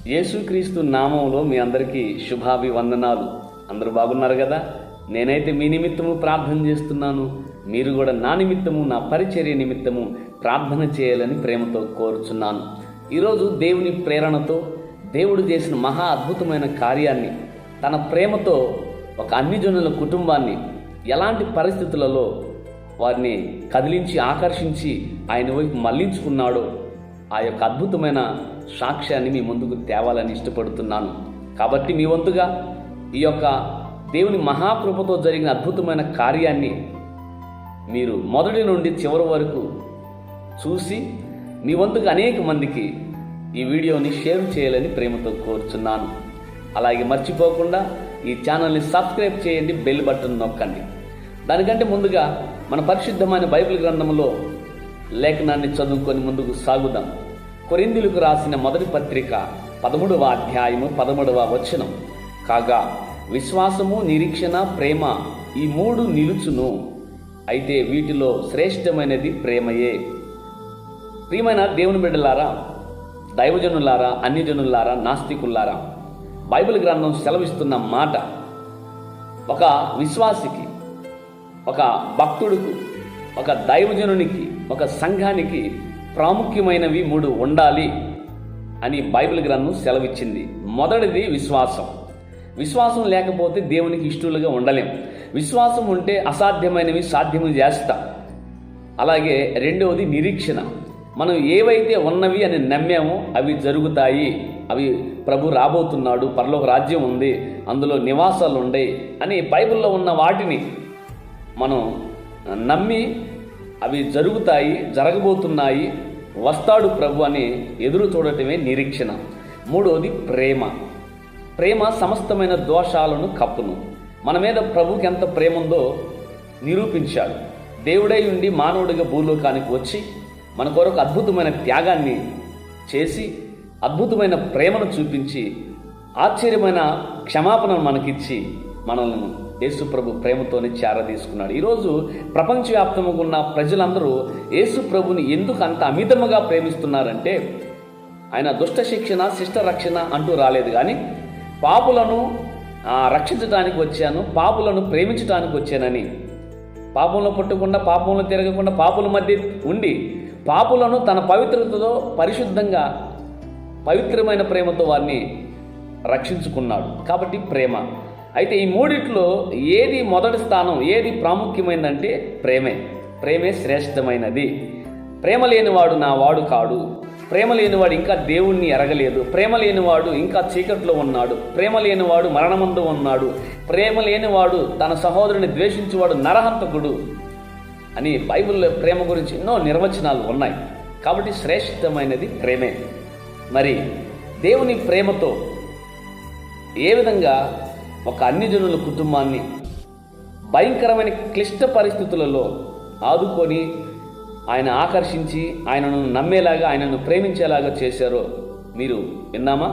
యేసుక్రీస్తు నామంలో మీ అందరికీ శుభాభివందనాలు. అందరూ బాగున్నారు కదా? నేనైతే మీ నిమిత్తము ప్రార్థన చేస్తున్నాను. మీరు కూడా నా నిమిత్తము, నా పరిచర్య నిమిత్తము ప్రార్థన చేయాలని ప్రేమతో కోరుచున్నాను. ఈరోజు దేవుని ప్రేరణతో దేవుడు చేసిన మహా అద్భుతమైన కార్యాన్ని, తన ప్రేమతో ఒక అన్యజనుల కుటుంబాన్ని ఎలాంటి పరిస్థితులలో వారిని కదిలించి ఆకర్షించి ఆయన వైపు మళ్లించుకున్నాడో ఆ యొక్క అద్భుతమైన సాక్ష్యాన్ని మీ ముందుకు తేవాలని ఇష్టపడుతున్నాను. కాబట్టి మీ వంతుగా ఈ యొక్క దేవుని మహాకృపతో జరిగిన అద్భుతమైన కార్యాన్ని మీరు మొదటి నుండి చివరి వరకు చూసి మీ వంతుగా అనేక మందికి ఈ వీడియోని షేర్ చేయాలని ప్రేమతో కోరుచున్నాను. అలాగే మర్చిపోకుండా ఈ ఛానల్ని సబ్స్క్రైబ్ చేయండి, బెల్ బటన్ నొక్కండి. దానికంటే ముందుగా మన పరిశుద్ధమైన బైబిల్ గ్రంథంలో లేఖనాన్ని చదువుకొని ముందుకు సాగుదాం. కొరింథీయులకు రాసిన మొదటి పత్రిక 13వ అధ్యాయము 13వ వచనం. కాగా విశ్వాసము, నిరీక్షణ, ప్రేమ ఈ మూడు నిలుచును, అయితే వీటిలో శ్రేష్టమైనది ప్రేమయే. ప్రియమైన దేవుని బిడ్డలారా, దైవజనులారా, అన్యజనులారా, నాస్తికులారా, బైబిల్ గ్రంథం సెలవిస్తున్న మాట, ఒక విశ్వాసికి, ఒక భక్తుడికి, ఒక దైవజనునికి, ఒక సంఘానికి ప్రాముఖ్యమైనవి 3 ఉండాలి అని బైబిల్ గ్రంథం సెలవిచ్చింది. మొదటిది విశ్వాసం. విశ్వాసం లేకపోతే దేవునికి ఇష్టలుగా ఉండలేం. విశ్వాసం ఉంటే అసాధ్యమైనవి సాధ్యము చేస్తాం. అలాగే రెండవది నిరీక్షణ. మనం ఏవైతే ఉన్నవి అని నమ్మామో అవి జరుగుతాయి. అవి ప్రభు రాబోతున్నాడు, పరలోక రాజ్యం ఉంది, అందులో నివాసాలు ఉండే అని బైబిల్లో ఉన్న వాటిని మనం నమ్మి అవి జరుగుతాయి, జరగబోతున్నాయి, వస్తాడు ప్రభు అని ఎదురు చూడటమే నిరీక్షణ. మూడవది ప్రేమ. ప్రేమ సమస్తమైన దోషాలను కప్పును. మన మీద ప్రభుకి ఎంత ప్రేమ ఉందో నిరూపించాడు. దేవుడై ఉండి మానవుడిగా భూలోకానికి వచ్చి మన కొరకు అద్భుతమైన త్యాగాన్ని చేసి అద్భుతమైన ప్రేమను చూపించి ఆశ్చర్యమైన క్షమాపణను మనకిచ్చి మనల్ని యేసు ప్రభు ప్రేమతోనే చేరదీసుకున్నాడు. ఈరోజు ప్రపంచవ్యాప్తంగా ఉన్న ప్రజలందరూ యేసు ప్రభుని ఎందుకు అంత అమితముగా ప్రేమిస్తున్నారంటే, ఆయన దుష్ట శిక్షణ, శిష్ట రక్షణ అంటూ రాలేదు, కానీ పాపులను రక్షించడానికి వచ్చాను, పాపులను ప్రేమించడానికి వచ్చానని, పాపంలో పుట్టకుండా, పాపంలో తిరగకుండా, పాపుల మధ్య ఉండి పాపులను తన పవిత్రతతో పరిశుద్ధంగా పవిత్రమైన ప్రేమతో వారిని రక్షించుకున్నాడు. కాబట్టి ప్రేమ. అయితే ఈ మూడిట్లో ఏది మొదటి స్థానం, ఏది ప్రాముఖ్యమైనదంటే ప్రేమే. ప్రేమే శ్రేష్టమైనది. ప్రేమ లేనివాడు నా వాడు కాడు. ప్రేమ లేనివాడు ఇంకా దేవుణ్ణి ఎరగలేదు. ప్రేమ లేనివాడు ఇంకా చీకట్లో ఉన్నాడు. ప్రేమ లేనివాడు మరణమందు ఉన్నాడు. ప్రేమ లేనివాడు తన సహోదరుని ద్వేషించేవాడు నరహంతకుడు అని బైబిల్లో ప్రేమ గురించి ఎన్నో నిర్వచనాలు ఉన్నాయి. కాబట్టి శ్రేష్టమైనది ప్రేమే. మరి దేవుని ప్రేమతో ఏ విధంగా ఒక అన్యజనుల కుటుంబాన్ని భయంకరమైన క్లిష్ట పరిస్థితులలో ఆదుకొని ఆయన ఆకర్షించి ఆయనను నమ్మేలాగా, ఆయనను ప్రేమించేలాగా చేశారో మీరు విన్నామా?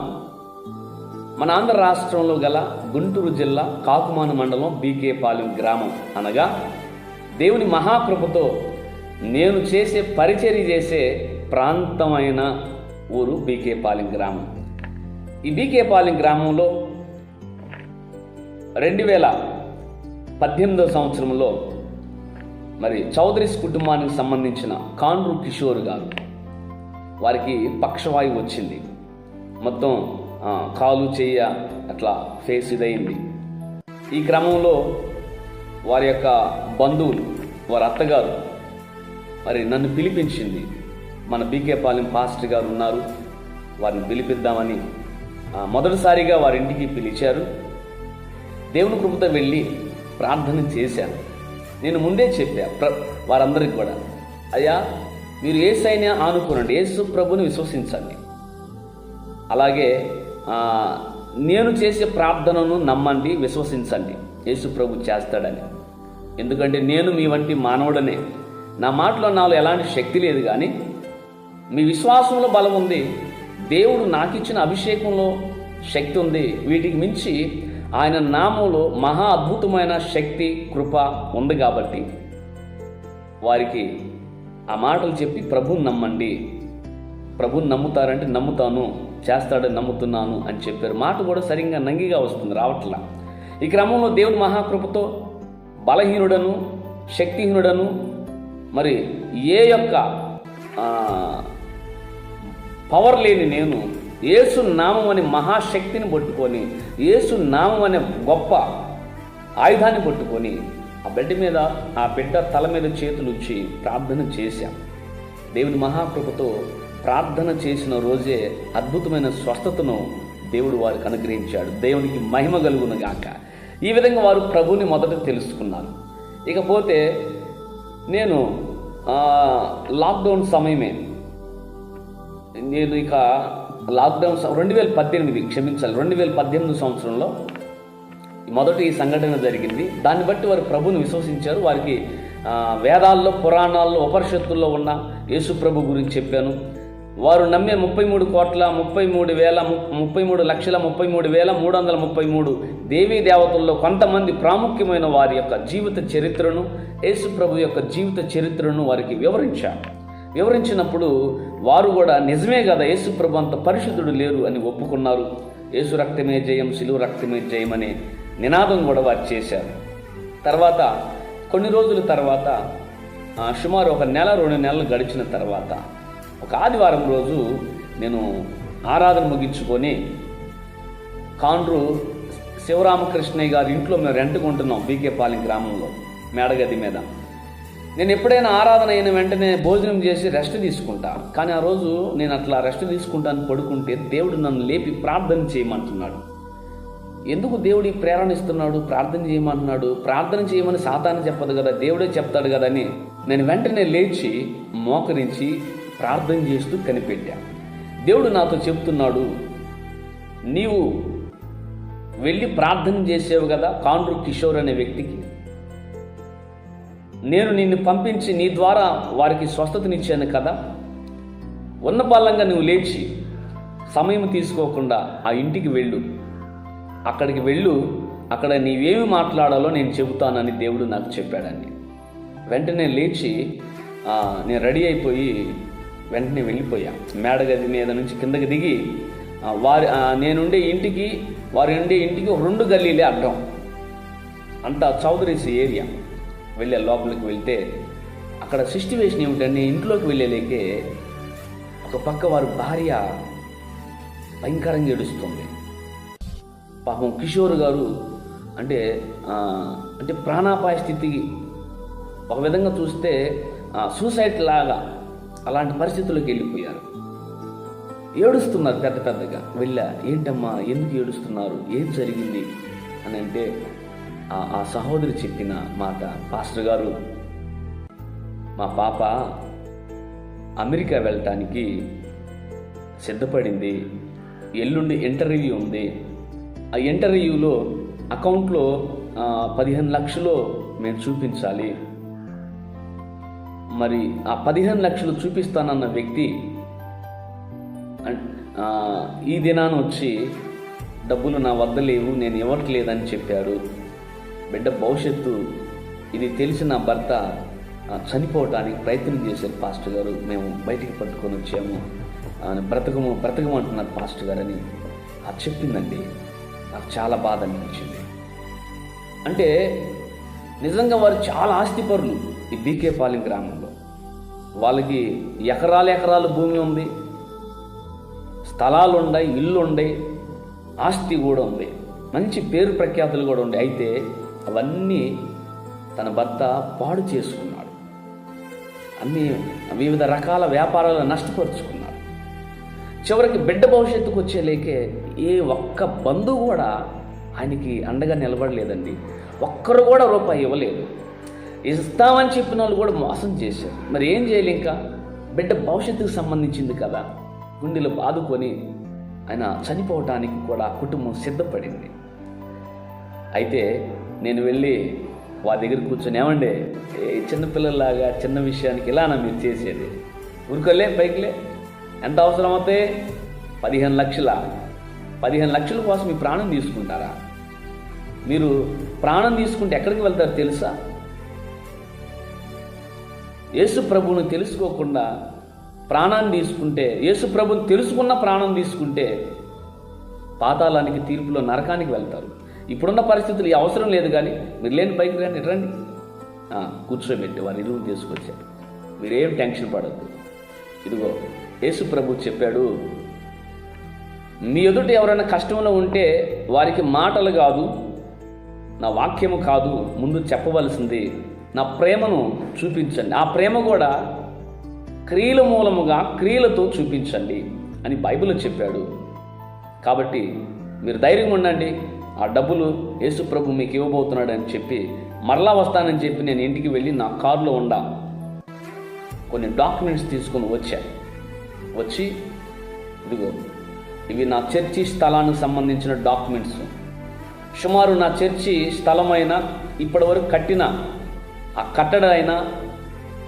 మన ఆంధ్ర రాష్ట్రంలో గల గుంటూరు జిల్లా కాకుమాను మండలం బీకేపాలెం గ్రామం అనగా దేవుని మహాకృపతో నేను చేసే పరిచర్య చేసే ప్రాంతమైన ఊరు బీకేపాలెం గ్రామం. ఈ బీకేపాలెం గ్రామంలో 2018వ సంవత్సరంలో మరి చౌదరీస్ కుటుంబానికి సంబంధించిన కాండ్రు కిషోర్ గారు, వారికి పక్షవాయువు వచ్చింది. మొత్తం కాలు చెయ్య అట్లా ఫేస్ ఇదయింది. ఈ క్రమంలో వారి యొక్క బంధువులు, వారి అత్తగారు మరి నన్ను పిలిపించింది. మన బీకేపాలెం పాస్టర్ గారు ఉన్నారు, వారిని పిలిపిద్దామని మొదటిసారిగా వారింటికి పిలిచారు. దేవుని కృపతో వెళ్ళి ప్రార్థన చేశాను. నేను ముందే చెప్పా వారందరికీ కూడా, అయ్యా మీరు యేసయ్యనే ఆనుకోనండి, యేసు ప్రభుని విశ్వసించండి, అలాగే నేను చేసే ప్రార్థనను నమ్మండి, విశ్వసించండి, యేసు ప్రభు చేస్తాడని. ఎందుకంటే నేను మీ వంటి మానవుడనే, నా మాటలో నాలో ఎలాంటి శక్తి లేదు, కానీ మీ విశ్వాసంలో బలం ఉంది, దేవుడు నాకు ఇచ్చిన అభిషేకంలో శక్తి ఉంది, వీటికి మించి ఆయన నామంలో మహా అద్భుతమైన శక్తి, కృప ఉంది. కాబట్టి వారికి ఆ మాటలు చెప్పి ప్రభుని నమ్మండి, ప్రభుని నమ్ముతారంటే నమ్ముతాను, చేస్తాడని నమ్ముతున్నాను అని చెప్పారు. మాట కూడా సరిగ్గా నంగిగా వస్తుంది, రావట్లా. ఈ క్రమంలో దేవుని మహాకృపతో బలహీనుడను, శక్తిహీనుడను, మరి ఏ యొక్క పవర్ లేని నేను యేసు నామం అనే మహాశక్తిని పట్టుకొని, యేసు నామం అనే గొప్ప ఆయుధాన్ని పట్టుకొని ఆ బిడ్డ తల మీద చేతులు ఇచ్చి ప్రార్థన చేశాం. దేవుని మహాకృపతో ప్రార్థన చేసిన రోజే అద్భుతమైన స్వస్థతను దేవుడు వారికి అనుగ్రహించాడు. దేవునికి మహిమ కలుగును గాక. ఈ విధంగా వారు ప్రభుని మొదట తెలుసుకున్నారు. ఇకపోతే నేను లాక్డౌన్ సమయమే, నేను ఇక లాక్డౌన్ 2018 సంవత్సరంలో మొదట ఈ సంఘటన జరిగింది. దాన్ని బట్టి వారు ప్రభుని విశ్వసించారు. వారికి వేదాల్లో, పురాణాల్లో, ఉపనిషత్తుల్లో ఉన్న యేసు ప్రభు గురించి చెప్పాను. వారు నమ్మే 33,33,33,333 దేవీ దేవతల్లో కొంతమంది ప్రాముఖ్యమైన వారి యొక్క జీవిత చరిత్రను, యేసు ప్రభు యొక్క జీవిత చరిత్రను వారికి వివరించినప్పుడు వారు కూడా నిజమే కదా, యేసు ప్రభు అంత పరిశుద్ధుడు లేరు అని ఒప్పుకున్నారు. యేసు రక్తమే జయం, సిలువ రక్తమే జయం అనే నినాదం కూడా వారు చేశారు. తర్వాత కొన్ని రోజుల తర్వాత, సుమారు 1 నెల 2 నెలలు గడిచిన తర్వాత, ఒక ఆదివారం రోజు నేను ఆరాధన ముగించుకొని కాండ్రు శివరామకృష్ణయ్య గారి ఇంట్లో మేము రెంట్కుంటున్నాం, బీకేపాలెం గ్రామంలో మేడగది మీద. నేను ఎప్పుడైనా ఆరాధన అయిన వెంటనే భోజనం చేసి రెస్ట్ తీసుకుంటా. కానీ ఆ రోజు నేను అట్లా రెస్ట్ తీసుకుంటాను పడుకుంటే దేవుడు నన్ను లేపి ప్రార్థన చేయమంటున్నాడు. ఎందుకు దేవుడు ఈ ప్రేరణ ఇస్తున్నాడు? ప్రార్థన చేయమంటున్నాడు. ప్రార్థన చేయమని సాతాను చెప్పదు కదా, దేవుడే చెప్తాడు కదా అని నేను వెంటనే లేచి మోకరించి ప్రార్థన చేస్తూ కనిపెట్టా. దేవుడు నాతో చెప్తున్నాడు, నీవు వెళ్ళి ప్రార్థన చేసేవు కదా కాండ్రు కిషోర్ అనే వ్యక్తికి, నేను నిన్ను పంపించి నీ ద్వారా వారికి స్వస్థతనిచ్చాను కదా, ఉన్నపాలంగా నువ్వు లేచి సమయం తీసుకోకుండా ఆ ఇంటికి వెళ్ళు, అక్కడికి వెళ్ళు, అక్కడ నీవేమి మాట్లాడాలో నేను చెబుతానని దేవుడు నాకు చెప్పాడండి. వెంటనే లేచి నేను రెడీ అయిపోయి వెంటనే వెళ్ళిపోయా. మేడగది మీద నుంచి కిందకి దిగి నేనుండే ఇంటికి వారి ఉండే ఇంటికి 2 గల్లీలే అడ్డం, అంతా చౌదరీస్ ఏరియా. వెళ్ళే లోపలికి వెళ్తే అక్కడ సిచ్యువేషన్ ఏమిటంటే, ఇంట్లోకి వెళ్ళలేకే ఒక పక్క వారి భార్య భయంకరంగా ఏడుస్తుంది. పాపం కిషోర్ గారు అంటే ప్రాణాపాయ స్థితికి, ఒక విధంగా చూస్తే సూసైడ్ లాగా అలాంటి పరిస్థితుల్లోకి వెళ్ళిపోయారు. ఏడుస్తున్నారు పెద్దగా. వెళ్ళా, ఏంటమ్మా ఎందుకు ఏడుస్తున్నారు, ఏం జరిగింది అని అంటే ఆ సహోదరి చెప్పిన మాట, పాస్టర్ గారు మా పాప అమెరికా వెళ్ళటానికి సిద్ధపడింది, ఎల్లుండి ఇంటర్వ్యూ ఉంది, ఆ ఇంటర్వ్యూలో అకౌంట్లో 15 లక్షలు మేము చూపించాలి, మరి ఆ 15 లక్షలు చూపిస్తానన్న వ్యక్తి ఈ దినాన్ని వచ్చి డబ్బులు నా వద్ద లేవు, నేను ఇవ్వట్లేదని చెప్పారు. బిడ్డ భవిష్యత్తు ఇది తెలిసిన భర్త చనిపోవటానికి ప్రయత్నం చేశారు పాస్టర్ గారు, మేము బయటికి పట్టుకొని వచ్చాము, బ్రతకమంటున్నారు పాస్టర్ గారు అని అది చెప్పిందండి. నాకు చాలా బాధ అనిపించింది. అంటే నిజంగా వారు చాలా ఆస్తిపరులు. ఈ బీకేపాలెం గ్రామంలో వాళ్ళకి ఎకరాలు భూమి ఉంది, స్థలాలు ఉన్నాయి, ఇల్లు ఉన్నాయి, ఆస్తి కూడా ఉంది, మంచి పేరు ప్రఖ్యాతులు కూడా ఉన్నాయి. అయితే అవన్నీ తన భర్త పాడు చేసుకున్నాడు, అన్నీ వివిధ రకాల వ్యాపారాలు నష్టపరుచుకున్నాడు. చివరికి బిడ్డ భవిష్యత్తుకు వచ్చేలేకే ఏ ఒక్క బంధువు కూడా ఆయనకి అండగా నిలబడలేదండి. ఒక్కరు కూడా రూపాయి ఇవ్వలేదు. ఇస్తామని చెప్పిన వాళ్ళు కూడా మోసం చేశారు. మరి ఏం చేయాలి? ఇంకా బిడ్డ భవిష్యత్తుకు సంబంధించింది కదా, గుండెలు బాదుకొని ఆయన చనిపోవటానికి కూడా కుటుంబం సిద్ధపడింది. అయితే నేను వెళ్ళి వారి దగ్గర కూర్చొని, ఏమండే చిన్నపిల్లల్లాగా చిన్న విషయానికి ఇలానా మీరు చేసేది, ఊరుకోలే పైకిలే, ఎంత అవసరం అవుతాయి? 15 లక్షల 15 లక్షల కోసం మీ ప్రాణం తీసుకుంటారా? మీరు ప్రాణం తీసుకుంటే ఎక్కడికి వెళ్తారు తెలుసా? యేసు ప్రభువుని తెలుసుకోకుండా ప్రాణాన్ని తీసుకుంటే, యేసు ప్రభుని తెలుసుకున్న ప్రాణం తీసుకుంటే పాతాళానికి, తీర్పులో నరకానికి వెళ్తారు. ఇప్పుడున్న పరిస్థితులు ఈ అవసరం లేదు, కానీ మీరు లేని పైకి రండి, రండి కూర్చోబెట్టి వారి ఇరువురు తీసుకొచ్చారు. మీరేం టెన్షన్ పడద్దు. ఇదిగో యేసు ప్రభు చెప్పాడు, మీ ఎదుట ఎవరైనా కష్టంలో ఉంటే వారికి మాటలు కాదు, నా వాక్యము కాదు, ముందు చెప్పవలసింది నా ప్రేమను చూపించండి. ఆ ప్రేమ కూడా క్రియల మూలముగా, క్రియలతో చూపించండి అని బైబిల్లో చెప్పాడు. కాబట్టి మీరు ధైర్యంగా ఉండండి. ఆ డబ్బులు యేసు ప్రభు మీకు ఇవ్వబోతున్నాడు అని చెప్పి, మరలా వస్తానని చెప్పి నేను ఇంటికి వెళ్ళి నా కారులో కొన్ని డాక్యుమెంట్స్ తీసుకొని వచ్చి ఇదిగో ఇవి నా చర్చి స్థలానికి సంబంధించిన డాక్యుమెంట్స్. సుమారు నా చర్చి స్థలమైన ఇప్పటివరకు కట్టిన ఆ కట్టడైనా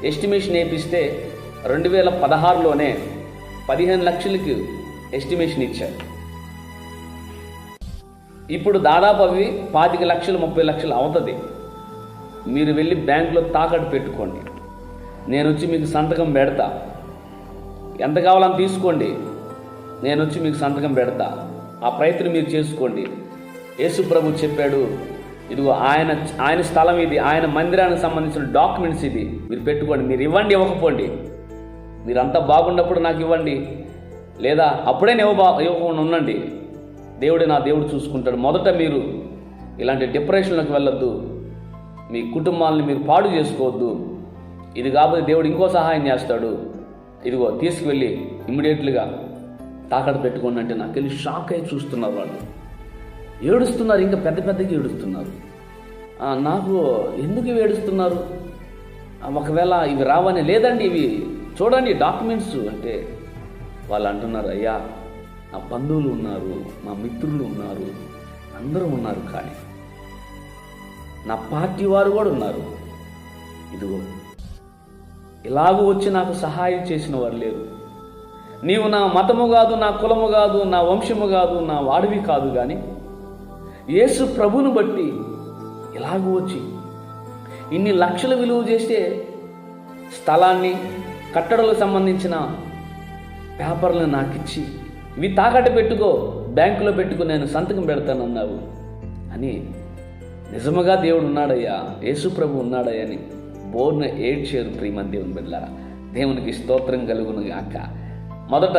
ఎస్టిమేషన్ వేపిస్తే 2016లోనే 15 లక్షలకి ఎస్టిమేషన్ ఇచ్చారు. ఇప్పుడు దాదాపు అవి 25 లక్షలు 30 లక్షలు అవుతుంది. మీరు వెళ్ళి బ్యాంకులో తాకట్టు పెట్టుకోండి, నేను వచ్చి మీకు సంతకం పెడతా. ఎంత కావాలని తీసుకోండి, నేను వచ్చి మీకు సంతకం పెడతా. ఆ ప్రయత్నం మీరు చేసుకోండి. యేసు ప్రభు చెప్పాడు, ఇదిగో ఆయన స్థలం ఇది, ఆయన మందిరానికి సంబంధించిన డాక్యుమెంట్స్ ఇది, మీరు పెట్టుకోండి. మీరు ఇవ్వండి, ఇవ్వకపోండి, మీరంతా బాగున్నప్పుడు నాకు ఇవ్వండి, లేదా అప్పుడే ఇవ్వకుండా ఉండండి. దేవుడే నా దేవుడు చూసుకుంటాడు. మొదట మీరు ఇలాంటి డిప్రెషన్లోకి వెళ్ళొద్దు, మీ కుటుంబాలను మీరు పాడు చేసుకోవద్దు. ఇది కాకపోతే దేవుడు ఇంకో సహాయం చేస్తాడు. ఇదిగో తీసుకువెళ్ళి ఇమ్మీడియట్లుగా తాకట్టు పెట్టుకోండి అంటే నాకు వెళ్ళి షాక్ అయి చూస్తున్నారు. వాళ్ళు ఏడుస్తున్నారు, ఇంకా పెద్దగా ఏడుస్తున్నారు. నాకు ఎందుకు ఇవి ఏడుస్తున్నారు? ఒకవేళ ఇవి రావని, లేదండి ఇవి చూడండి డాక్యుమెంట్స్ అంటే, వాళ్ళు అంటున్నారు, అయ్యా నా బంధువులు ఉన్నారు, మా మిత్రులు ఉన్నారు, అందరూ ఉన్నారు, కానీ నా పార్టీ వారు కూడా ఉన్నారు. ఇదిగో ఇలాగూ వచ్చి నాకు సహాయం చేసిన వారు లేరు. నీవు నా మతము కాదు, నా కులము కాదు, నా వంశము కాదు, నా వాడివి కాదు, కానీ యేసు ప్రభుని బట్టి ఇలాగూ వచ్చి ఇన్ని లక్షలు విలువ చేసే స్థలాన్ని, కట్టడలకు సంబంధించిన పేపర్లను నాకు ఇచ్చి, ఇవి తాకట్టు పెట్టుకో, బ్యాంకులో పెట్టుకో, నేను సంతకం పెడతానన్నావు అని నిజముగా దేవుడు ఉన్నాడయ్యా, యేసు ప్రభు ఉన్నాడయ్యా అని బోర్న ఏడ్చారు. ప్రియమైన దేవుని బిడ్డలారా, దేవునికి స్తోత్రం కలుగును గాక. మొదట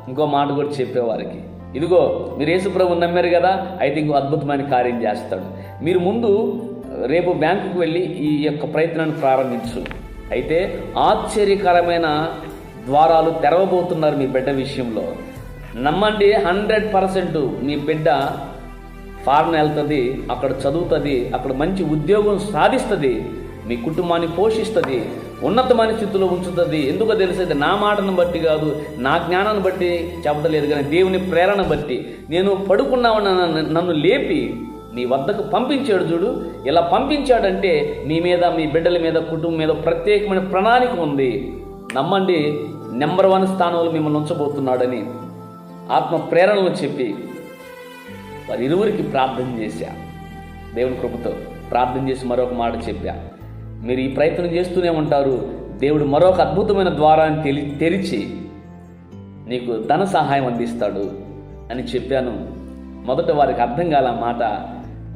ఇంకో మాట కూడా చెప్పేవారికి, ఇదిగో మీరు యేసు ప్రభువుని నమ్మారు కదా, అయితే ఇంకో అద్భుతమైన కార్యం చేస్తాడు. మీరు ముందు రేపు బ్యాంకుకు వెళ్ళి ఈ యొక్క ప్రయత్నాన్ని ప్రారంభించు. అయితే ఆశ్చర్యకరమైన ద్వారాలు తెరవబోతున్నారు మీ బిడ్డ విషయంలో. నమ్మండి, 100% మీ బిడ్డ ఫారెన్ వెళ్తుంది, అక్కడ చదువుతుంది, అక్కడ మంచి ఉద్యోగం సాధిస్తుంది, మీ కుటుంబాన్ని పోషిస్తుంది, ఉన్నతమైన స్థితిలో ఉంచుతుంది. ఎందుకో తెలిసేది నా మాటను బట్టి కాదు, నా జ్ఞానాన్ని బట్టి చెప్పలేదు, కానీ దేవుని ప్రేరణ బట్టి. నేను పడుకున్నామని నన్ను లేపి నీ వద్దకు పంపించాడు. చూడు, ఇలా పంపించాడంటే మీ మీద, మీ బిడ్డల మీద, కుటుంబం మీద ప్రత్యేకమైన ప్రణాళిక ఉంది. నమ్మండి, నెంబర్ 1 స్థానంలో మిమ్మల్ని ఉంచబోతున్నాడని ఆత్మ ప్రేరణలు చెప్పి వారి ఇరువురికి ప్రార్థన చేశా. దేవుని కృపతో ప్రార్థన చేసి మరొక మాట చెప్పా, మీరు ఈ ప్రయత్నం చేస్తూనే ఉంటారు, దేవుడు మరొక అద్భుతమైన ద్వారాన్ని తెరిచి నీకు ధన సహాయం అందిస్తాడు అని చెప్పాను. మొదట వారికి అర్థం కాల మాట,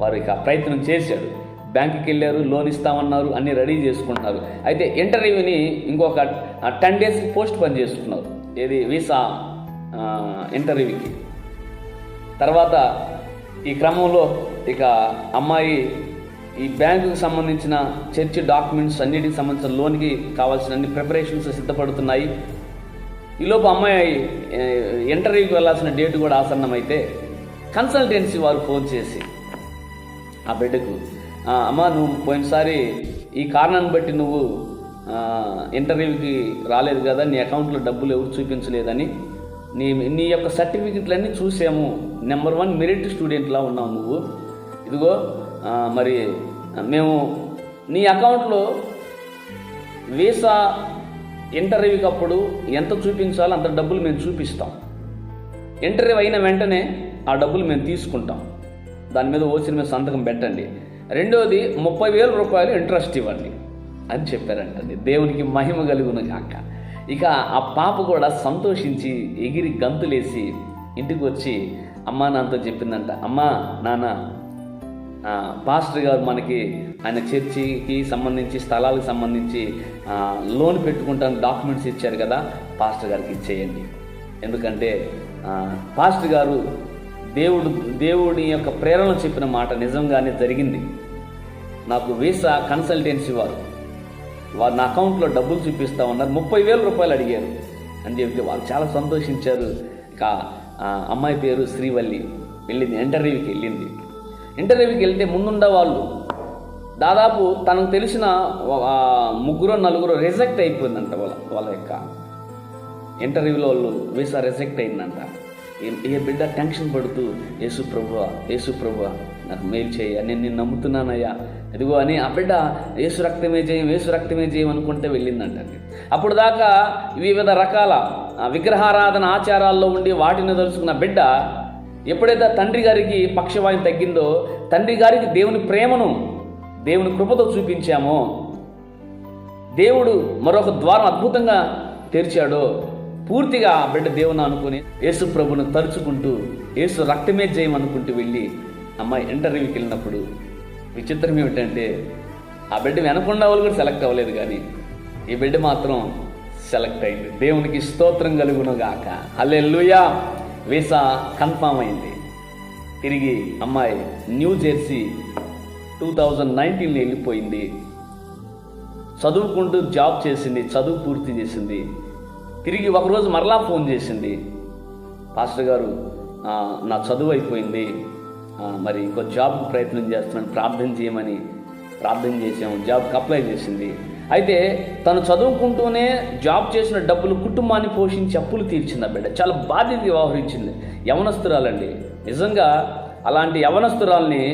వారికి ఆ ప్రయత్నం చేశాడు. బ్యాంకుకి వెళ్ళారు, లోన్ ఇస్తామన్నారు, అన్నీ రెడీ చేసుకుంటున్నారు. అయితే ఇంటర్వ్యూని ఇంకొక 10 డేస్కి పోస్ట్ పోన్ చేసుకున్నారు, ఏది వీసా ఇంటర్వ్యూకి. తర్వాత ఈ క్రమంలో ఇక అమ్మాయి ఈ బ్యాంకుకి సంబంధించిన చర్చి డాక్యుమెంట్స్ అన్నిటికి సంబంధించిన లోన్కి కావాల్సిన అన్ని ప్రిపరేషన్స్ సిద్ధపడుతున్నాయి. ఈలోపు అమ్మాయి ఇంటర్వ్యూకి వెళ్ళాల్సిన డేట్ కూడా ఆసన్నమైతే కన్సల్టెన్సీ వారు ఫోన్ చేసి ఆ బిడ్డకు, అమ్మ నువ్వు పోయినసారి ఈ కారణాన్ని బట్టి నువ్వు ఇంటర్వ్యూకి రాలేదు కదా, నీ అకౌంట్లో డబ్బులు ఎవరు చూపించలేదని, నీ యొక్క సర్టిఫికెట్లన్నీ చూసాము, నెంబర్ 1 మెరిట్ స్టూడెంట్లా ఉన్నావు నువ్వు. ఇదిగో మరి మేము నీ అకౌంట్లో వీసా ఇంటర్వ్యూకి అప్పుడు ఎంత చూపించాలో అంత డబ్బులు మేము చూపిస్తాం. ఇంటర్వ్యూ అయిన వెంటనే ఆ డబ్బులు మేము తీసుకుంటాం, దాని మీద ఓసిన మీద సంతకం పెట్టండి. రెండోది 30,000 రూపాయలు ఇంట్రెస్ట్ ఇవ్వండి అని చెప్పారంటండి. దేవునికి మహిమ కలుగును గాక. ఇక ఆ పాప కూడా సంతోషించి ఎగిరి గంతులేసి ఇంటికి వచ్చి అమ్మా నాన్నతో చెప్పిందంట, అమ్మా నాన్న, పాస్టర్ గారు మనకి ఆయన చర్చికి సంబంధించి స్థలాలకు సంబంధించి లోన్ పెట్టుకుంటానికి డాక్యుమెంట్స్ ఇచ్చారు కదా, పాస్టర్ గారికి ఇచ్చేయండి. ఎందుకంటే పాస్టర్ గారు దేవుడి యొక్క ప్రేరణ చెప్పిన మాట నిజంగానే జరిగింది. నాకు వీసా కన్సల్టెన్సీ వారు నా అకౌంట్లో డబ్బులు చూపిస్తూ ఉన్నారు, 30,000 రూపాయలు అడిగారు అని చెప్తే వాళ్ళు చాలా సంతోషించారు. ఇక అమ్మాయి పేరు శ్రీవల్లి వెళ్ళింది, ఇంటర్వ్యూకి వెళ్తే ముందుండ వాళ్ళు దాదాపు తనకు తెలిసిన 3-4 రిజెక్ట్ అయిపోయిందంట. వాళ్ళ యొక్క ఇంటర్వ్యూలో వాళ్ళు వీసా రిజెక్ట్ అయిందంట. ఏ బిడ్డ టెన్షన్ పడుతూ యేసు ప్రభువా నాకు మేలు చేయ, నేను నిన్ను నమ్ముతున్నానయ్యా, ఇదిగో అని ఆ బిడ్డ యేసు రక్తమే జయం అనుకుంటే వెళ్ళిందంట. అప్పుడు దాకా వివిధ రకాల విగ్రహారాధన ఆచారాల్లో ఉండి వాటిని తెలుసుకున్న బిడ్డ ఎప్పుడైతే తండ్రి గారికి పక్షవాయువు తగ్గిందో, తండ్రి గారికి దేవుని ప్రేమను దేవుని కృపతో చూపించామో, దేవుడు మరొక ద్వారం అద్భుతంగా తెరిచాడో, పూర్తిగా ఆ బిడ్డ దేవుని అనుకుని యేసు ప్రభును తలుచుకుంటూ యేసు రక్తమే జయం అనుకుంటూ వెళ్ళి అమ్మాయి ఇంటర్వ్యూకి వెళ్ళినప్పుడు విచిత్రం ఏమిటంటే ఆ బిడ్డ వెనకుండా వాళ్ళు కూడా సెలెక్ట్ అవ్వలేదు, కానీ ఈ బిడ్డ మాత్రం సెలెక్ట్ అయింది. దేవునికి స్తోత్రం కలుగునుగాక. హల్లెలూయా. వీసా కన్ఫామ్ అయింది. తిరిగి అమ్మాయి న్యూ జెర్సీ 2019 వెళ్ళిపోయింది. చదువుకుంటూ జాబ్ చేసింది, చదువు పూర్తి చేసింది. తిరిగి ఒకరోజు మరలా ఫోన్ చేసింది, పాస్టర్ గారు నా చదువు అయిపోయింది, మరి ఇంకో జాబ్కి ప్రయత్నం చేస్తున్నాను, ప్రార్థన చేయమని ప్రార్థన చేసాము. జాబ్కి అప్లై చేసింది. అయితే తను చదువుకుంటూనే జాబ్ చేసిన డబ్బులు కుటుంబాన్ని పోషించి అప్పులు తీర్చింది. ఆ బిడ్డ చాలా బాధ్యత వ్యవహరించింది. యవనస్తురాలండి, నిజంగా అలాంటి యవనస్తురాల్ని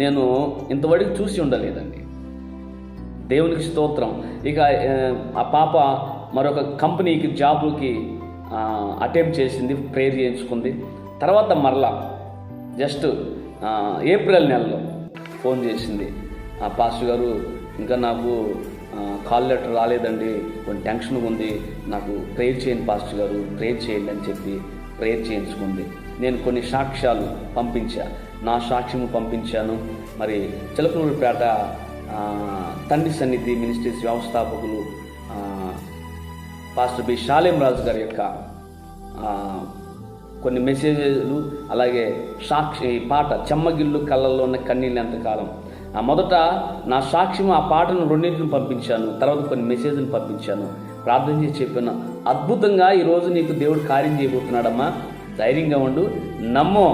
నేను ఇంతవరకు చూసి ఉండలేదండి. దేవునికి స్తోత్రం. ఇక ఆ పాప మరొక కంపెనీకి జాబుకి అటెంప్ట్ చేసింది, ప్రేయర్ చేయించుకుంది. తర్వాత మరలా జస్ట్ ఏప్రిల్ నెలలో ఫోన్ చేసింది, పాస్టర్ గారు ఇంకా నాకు కాల్ లెటర్ రాలేదండి, కొంచెం టెన్షన్గా ఉంది, నాకు ప్రేయర్ చేయండి పాస్టర్ గారు, ప్రేయర్ చేయండి అని చెప్పి ప్రేయర్ చేయించుకుంది. నేను కొన్ని సాక్ష్యాలు నా సాక్ష్యము పంపించాను. మరి చిలకలూరుపేట తండ్రి సన్నిధి మినిస్ట్రీస్ వ్యవస్థాపకులు పాస్టర్ బి షాలేం రాజు గారి యొక్క కొన్ని మెసేజ్లు, అలాగే పాట చెమ్మగిల్లు కళ్ళల్లో ఉన్న కన్నీళ్ళు ఎంతకాలం, మొదట నా సాక్ష్యం ఆ పాటను 2 పంపించాను, తర్వాత కొన్ని మెసేజ్లు పంపించాను, ప్రార్థన చేసి చెప్పాను, అద్భుతంగా ఈరోజు నీకు దేవుడు కార్యం చేయబోతున్నాడమ్మా, ధైర్యంగా ఉండు, నమ్మో,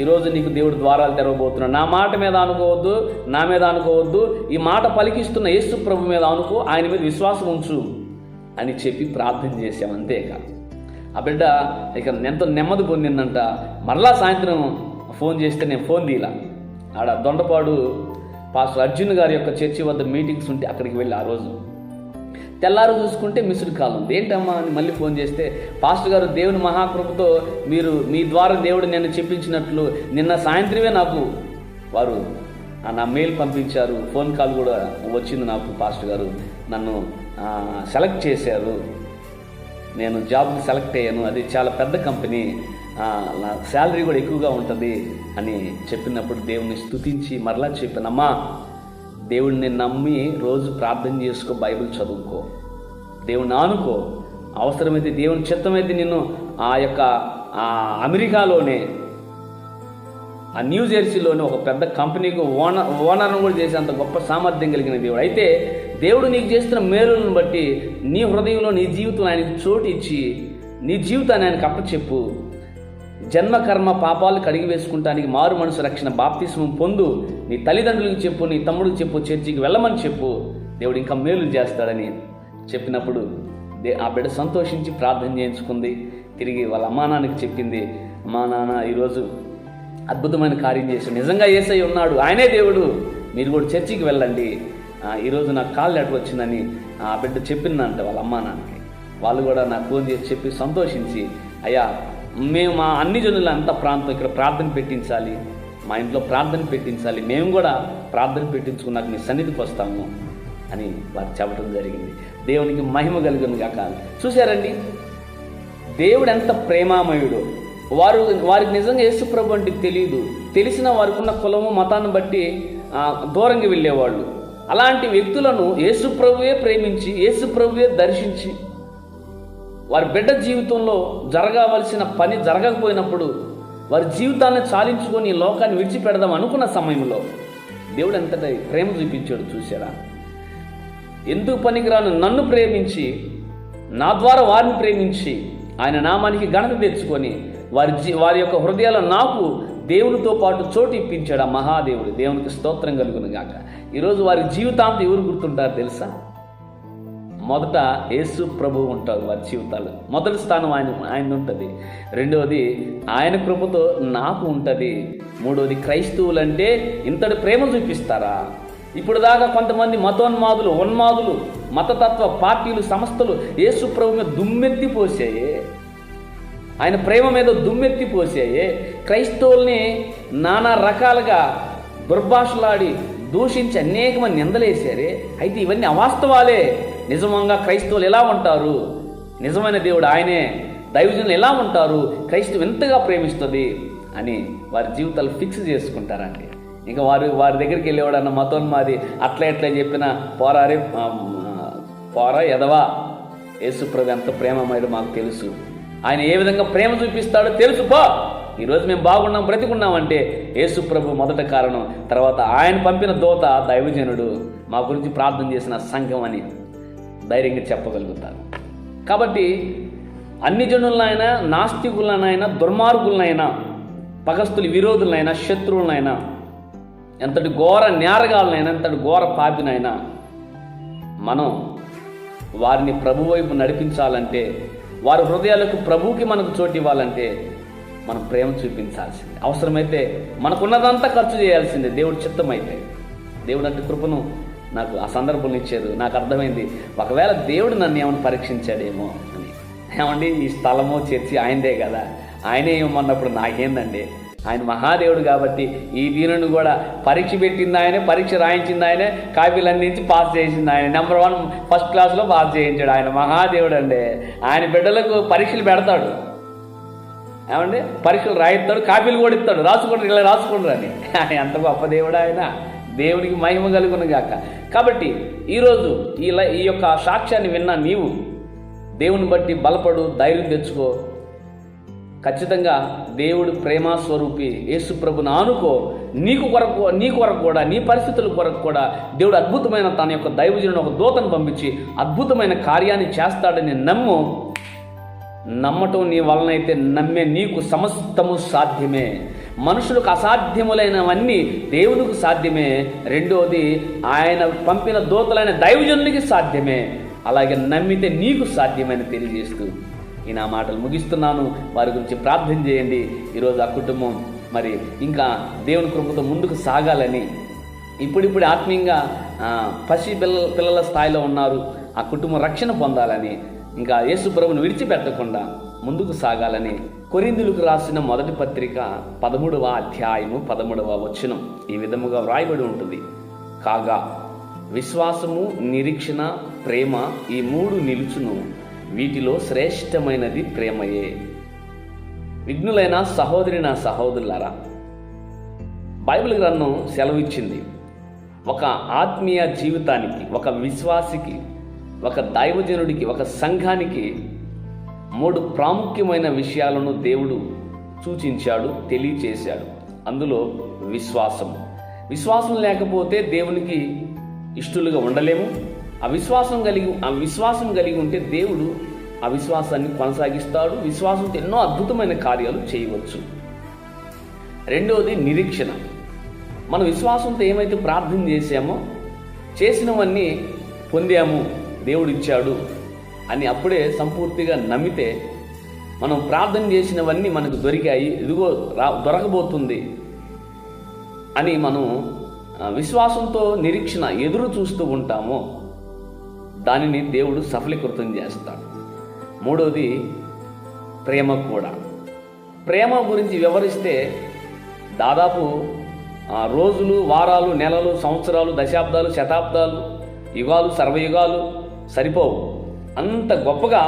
ఈరోజు నీకు దేవుడు ద్వారాలు తెరవబోతున్నాడు, నా మాట మీద అనుకోవద్దు, నా మీద అనుకోవద్దు, ఈ మాట పలికిస్తున్న యేసు ప్రభు మీద అనుకో, ఆయన మీద విశ్వాసం ఉంచు అని చెప్పి ప్రార్థన చేశాం. అంతేకా ఆ బిడ్డ ఇక ఎంతో నెమ్మది పొందిందంట. మరలా సాయంత్రం ఫోన్ చేస్తే నేను ఫోన్ తీలా, ఆడ దొండపాడు పాస్టర్ అర్జున్ గారి యొక్క చర్చి వద్ద మీటింగ్స్ ఉంటే అక్కడికి వెళ్ళి ఆ రోజు తెల్లారు చూసుకుంటే మిస్డ్ కాల్ ఉంది. ఏంటమ్మా అని మళ్ళీ ఫోన్ చేస్తే, పాస్టర్ గారు దేవుని మహాకృపతో మీ ద్వారా దేవుడు నేను చెప్పించినట్లు నిన్న సాయంత్రమే నాకు వారు నా మెయిల్ పంపించారు, ఫోన్ కాల్ కూడా వచ్చింది నాకు, పాస్టర్ గారు నన్ను సెలెక్ట్ చేశారు, నేను జాబ్కి సెలెక్ట్ అయ్యాను, అది చాలా పెద్ద కంపెనీ, నా శాలరీ కూడా ఎక్కువగా ఉంటుంది అని చెప్పినప్పుడు దేవుని స్తుతించి మరలా చెప్పానమ్మా, దేవుడిని నమ్మి రోజు ప్రార్థన చేసుకో, బైబిల్ చదువుకో, దేవుడిని ఆనుకో, అవసరమైతే దేవుని చిత్తమైతే నిన్ను ఆ యొక్క అమెరికాలోనే ఆ న్యూ జెర్సీలోని ఒక పెద్ద కంపెనీకి ఓనర్ను కూడా చేసేంత గొప్ప సామర్థ్యం కలిగిన దేవుడు. అయితే దేవుడు నీకు చేస్తున్న మేలులను బట్టి నీ హృదయంలో నీ జీవితం ఆయనకు చోటు ఇచ్చి నీ జీవితాన్ని ఆయనకు అప్పచెప్పు, జన్మ కర్మ పాపాలు కడిగి వేసుకుంటానికి మారు మనసు రక్షణ బాప్తిస్మం పొందు, నీ తల్లిదండ్రులకు చెప్పు, నీ తమ్ముడికి చెప్పు, చర్చికి వెళ్ళమని చెప్పు, దేవుడు ఇంకా మేలు చేస్తాడని చెప్పినప్పుడు ఆ బిడ్డ సంతోషించి ప్రార్థన చేయించుకుంది. తిరిగి వాళ్ళ అమ్మా నాన్నకి చెప్పింది, అమ్మా నాన్న ఈరోజు అద్భుతమైన కార్యం చేశాడు, నిజంగా యేసయ్య ఉన్నాడు, ఆయనే దేవుడు, మీరు కూడా చర్చికి వెళ్ళండి, ఈరోజు నాకు కాల్ లెటర్ వచ్చిందని ఆ బిడ్డ చెప్పిందంట వాళ్ళ అమ్మా నాన్నకి. వాళ్ళు కూడా నాకు ఫోన్ చేసి చెప్పి సంతోషించి, అయ్యా మేము మా అన్ని జనుల అంత ప్రాంతం ఇక్కడ ప్రార్థన పెట్టించాలి, మా ఇంట్లో ప్రార్థన పెట్టించాలి, మేము కూడా ప్రార్థన పెట్టించుకున్నాక మీ సన్నిధికి వస్తాము అని వారు చెప్పడం జరిగింది. దేవునికి మహిమ కలుగును గాక. చూశారండి, దేవుడు ఎంత ప్రేమామయుడు. వారికి నిజంగా యేసుప్రభు అంటే తెలియదు. తెలిసిన వారికి ఉన్న కులము మతాన్ని బట్టి దూరంగా వెళ్ళేవాళ్ళు. అలాంటి వ్యక్తులను యేసుప్రభువే ప్రేమించి, యేసుప్రభువే దర్శించి, వారి బిడ్డ జీవితంలో జరగవలసిన పని జరగకపోయినప్పుడు వారి జీవితాన్ని చాలించుకొని ఈ లోకాన్ని విడిచిపెడదాం అనుకున్న సమయంలో దేవుడు ఎంతటి ప్రేమ చూపించాడు చూసారా. ఎందుకు పనికిరాను నన్ను ప్రేమించి, నా ద్వారా వారిని ప్రేమించి, ఆయన నామానికి ఘనత తెచ్చుకొని వారి యొక్క హృదయాల్లో నాకు దేవునితో పాటు చోటు ఇప్పించాడు ఆ మహాదేవుడు. దేవునికి స్తోత్రం కలుగును గాక. ఈరోజు వారి జీవితాంతం ఎవరు గుర్తుంటారు తెలుసా? మొదట యేసు ప్రభువు ఉంటారు వారి జీవితాలు. మొదటి స్థానం ఆయన ఉంటుంది. రెండవది ఆయన కృపతో నాకు ఉంటుంది. మూడవది క్రైస్తవులంటే ఇంతటి ప్రేమ చూపిస్తారా? ఇప్పుడు దాకా కొంతమంది మతోన్మాదులు, ఉన్మాదులు, మతతత్వ పార్టీలు, సంస్థలు యేసు ప్రభు మీద దుమ్మెత్తి పోసాయి. ఆయన ప్రేమ మీద దుమ్మెత్తి పోసాయి. క్రైస్తవుల్ని నానా రకాలుగా దుర్భాషలాడి దూషించి అనేక మంది నిందలేశారే. అయితే ఇవన్నీ అవాస్తవాలే. నిజంగా క్రైస్తవులు ఎలా ఉంటారు? నిజమైన దేవుడు ఆయనే. దైవజనులు ఎలా ఉంటారు? క్రైస్తవం ఎంతగా ప్రేమిస్తుంది అని వారి జీవితాలు ఫిక్స్ చేసుకుంటారండి. ఇంకా వారి దగ్గరికి వెళ్ళేవాడన్న మతోన్మాది అట్లా ఎట్లా చెప్పినా పోరా ఎదవా, యేసుప్రభు ఎంత ప్రేమమయ్యాడో మాకు తెలుసు. ఆయన ఏ విధంగా ప్రేమ చూపిస్తాడో తెలుసు. ఈరోజు మేము బాగున్నాం, బ్రతికున్నామంటే యేసుప్రభు మొదట కారణం. తర్వాత ఆయన పంపిన దూత దైవజనుడు మా గురించి ప్రార్థన చేసిన సంఘం అని ధైర్యంగా చెప్పగలుగుతారు. కాబట్టి అన్ని జనులనైనా, నాస్తికులనైనా, దుర్మార్గులనైనా, పగస్తులు విరోధులనైనా, శత్రువులనైనా, ఎంతటి ఘోర నేరగాలనైనా, ఎంతటి ఘోర పాపినైనా మనం వారిని ప్రభు వైపు నడిపించాలంటే, వారి హృదయాలకు ప్రభువుకి మనకు చోటు ఇవ్వాలంటే మనం ప్రేమ చూపించాల్సిందే. అవసరమైతే మనకున్నదంతా ఖర్చు చేయాల్సిందే దేవుడి చిత్తమైతే. దేవుడు అంటే కృపను నాకు ఆ సందర్భంలో ఇచ్చారు. నాకు అర్థమైంది, ఒకవేళ దేవుడు నన్ను ఏమైనా పరీక్షించాడేమో అని. ఏమండి, ఈ స్థలమో చర్చి ఆయనదే కదా, ఆయనే ఏమన్నప్పుడు నాకేందండి? ఆయన మహాదేవుడు కాబట్టి ఈ దీనిని కూడా పరీక్ష పెట్టింది ఆయనే, పరీక్ష రాయించింది ఆయనే, కాపీలు అందించి పాస్ చేసింది ఆయన. నెంబర్ 1 ఫస్ట్ క్లాస్లో పాస్ చేయించాడు. ఆయన మహాదేవుడు అండి. ఆయన బిడ్డలకు పరీక్షలు పెడతాడు. ఏమండి, పరీక్షలు రాయిస్తాడు, కాపీలు కూడా ఇస్తాడు, రాసుకుంటారు, ఇలా రాసుకుంటారు అని. ఎంత గొప్ప దేవుడు ఆయన. దేవునికి మహిమ కలుగును గాక. కాబట్టి ఈరోజు ఈ యొక్క సాక్ష్యాన్ని విన్నా నీవు దేవుని బట్టి బలపడు, ధైర్యం తెచ్చుకో. ఖచ్చితంగా దేవుడు ప్రేమస్వరూపి యేసుప్రభుని ఆనుకో. నీ కొరకు కూడా, నీ పరిస్థితుల కొరకు కూడా దేవుడు అద్భుతమైన తన యొక్క దైవజనుడు ఒక దూతను పంపించి అద్భుతమైన కార్యాన్ని చేస్తాడని నమ్ము. నమ్మటం నీ వలనైతే నమ్మే నీకు సమస్తము సాధ్యమే. మనుషులకు అసాధ్యములైనవన్నీ దేవునికి సాధ్యమే. రెండోది ఆయన పంపిన దూతలైన దైవజనునికి సాధ్యమే. అలాగే నమ్మితే నీకు సాధ్యమని తెలియజేస్తూ ఈ నా మాటలు ముగిస్తున్నాను. వారి గురించి ప్రార్థన చేయండి. ఈరోజు ఆ కుటుంబం మరి ఇంకా దేవుని కృపతో ముందుకు సాగాలని, ఇప్పుడిప్పుడు ఆత్మీయంగా పిల్లల స్థాయిలో ఉన్నారు. ఆ కుటుంబం రక్షణ పొందాలని, ఇంకా యేసుప్రభుని విడిచిపెట్టకుండా ముందుకు సాగాలని కొరింథీయులకు రాసిన మొదటి పత్రిక 13వ అధ్యాయము 13వ వచనం ఈ విధముగా వ్రాయబడి ఉంటుంది. కాగా విశ్వాసము, నిరీక్షణ, ప్రేమ ఈ 3 నిలుచును. వీటిలో శ్రేష్టమైనది ప్రేమయే. విఘ్నులైన సహోదరి, నా సహోదరులారా, బైబిల్ గ్రంథం సెలవిచ్చింది, ఒక ఆత్మీయ జీవితానికి, ఒక విశ్వాసికి, ఒక దైవజనుడికి, ఒక సంఘానికి 3 ప్రాముఖ్యమైన విషయాలను దేవుడు సూచించాడు, తెలియచేశాడు. అందులో విశ్వాసం లేకపోతే దేవునికి ఇష్టలుగా ఉండలేము. ఆ విశ్వాసం కలిగి ఉంటే దేవుడు ఆ విశ్వాసాన్ని కొనసాగిస్తాడు. విశ్వాసంతో ఎన్నో అద్భుతమైన కార్యాలు చేయవచ్చు. రెండవది నిరీక్షణ. మన విశ్వాసంతో ఏమైతే ప్రార్థన చేశామో, చేసినవన్నీ పొందాము, దేవుడు ఇచ్చాడు అని అప్పుడే సంపూర్తిగా నమ్మితే, మనం ప్రార్థన చేసినవన్నీ మనకు దొరికాయి, ఇదిగో దొరకబోతుంది అని మనం విశ్వాసంతో నిరీక్షణ ఎదురు చూస్తూ ఉంటామో దానిని దేవుడు సఫలీకృతం చేస్తాడు. మూడవది ప్రేమ కూడా. ప్రేమ గురించి వివరిస్తే దాదాపు రోజులు, వారాలు, నెలలు, సంవత్సరాలు, దశాబ్దాలు, శతాబ్దాలు, యుగాలు, సర్వయుగాలు సరిపోవు. అంత గొప్పగా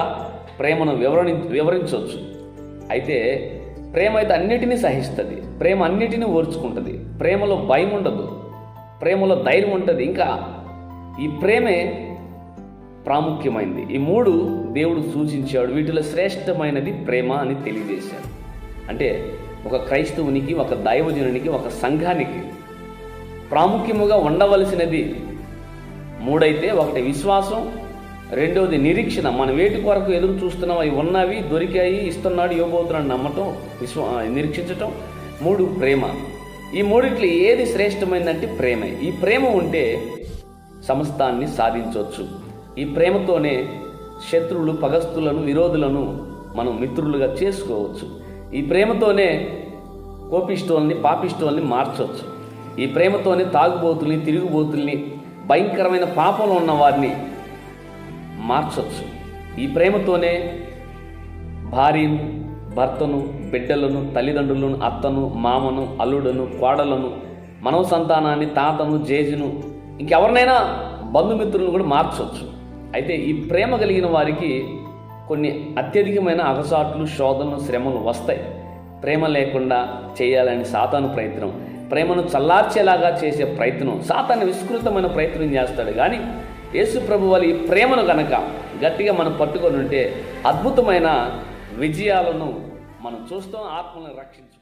ప్రేమను వివరించవచ్చు. అయితే ప్రేమ అయితే అన్నిటినీ సహిస్తుంది, ప్రేమ అన్నిటినీ ఓర్చుకుంటుంది, ప్రేమలో భయం ఉండదు, ప్రేమలో ధైర్యం ఉంటుంది. ఇంకా ఈ ప్రేమే ప్రాముఖ్యమైనది. ఈ 3 దేవుడు సూచించాడు. వీటిలో శ్రేష్టమైనది ప్రేమ అని తెలియజేశాడు. అంటే ఒక క్రైస్తవునికి, ఒక దైవజనునికి, ఒక సంఘానికి ప్రాముఖ్యముగా ఉండవలసినది 3 అయితే, ఒకటి విశ్వాసం, రెండవది నిరీక్షణ. మనం వేటి కొరకు ఎదురు చూస్తున్నాం, అవి ఉన్నవి, దొరికాయి, ఇస్తున్నాడు, ఇవ్వబోతున్నాడు నమ్మటం, నిరీక్షించటం. 3 ప్రేమ. ఈ 3 ఏది శ్రేష్టమైందంటే ప్రేమే. ఈ ప్రేమ ఉంటే సమస్తాన్ని సాధించవచ్చు. ఈ ప్రేమతోనే శత్రువులు, పగస్తులను, విరోధులను మనం మిత్రులుగా చేసుకోవచ్చు. ఈ ప్రేమతోనే కోపిష్టుల్ని, పాపిష్టుల్ని మార్చవచ్చు. ఈ ప్రేమతోనే తాగుబోతుల్ని, తిరుగుబోతుల్ని, భయంకరమైన పాపంలో ఉన్న వారిని మార్చవచ్చు. ఈ ప్రేమతోనే భార్యను, భర్తను, బిడ్డలను, తల్లిదండ్రులను, అత్తను, మామను, అల్లుడను, కోడలను, మనవ సంతానాన్ని, తాతను, జేజును, ఇంకెవరినైనా బంధుమిత్రులను కూడా మార్చవచ్చు. అయితే ఈ ప్రేమ కలిగిన వారికి కొన్ని అత్యధికమైన అగసాట్లు, శోధనలు, శ్రమలు వస్తాయి. ప్రేమ లేకుండా చేయాలని సాతాను ప్రయత్నం, ప్రేమను చల్లార్చేలాగా చేసే ప్రయత్నం, సాతాను విస్తృతమైన ప్రయత్నం చేస్తాడు. కానీ యేసు ప్రభు వారి ఈ ప్రేమను గనక గట్టిగా మనం పట్టుకొని ఉంటే అద్భుతమైన విజయాలను మనం చూస్తాం. ఆత్మలను రక్షించు.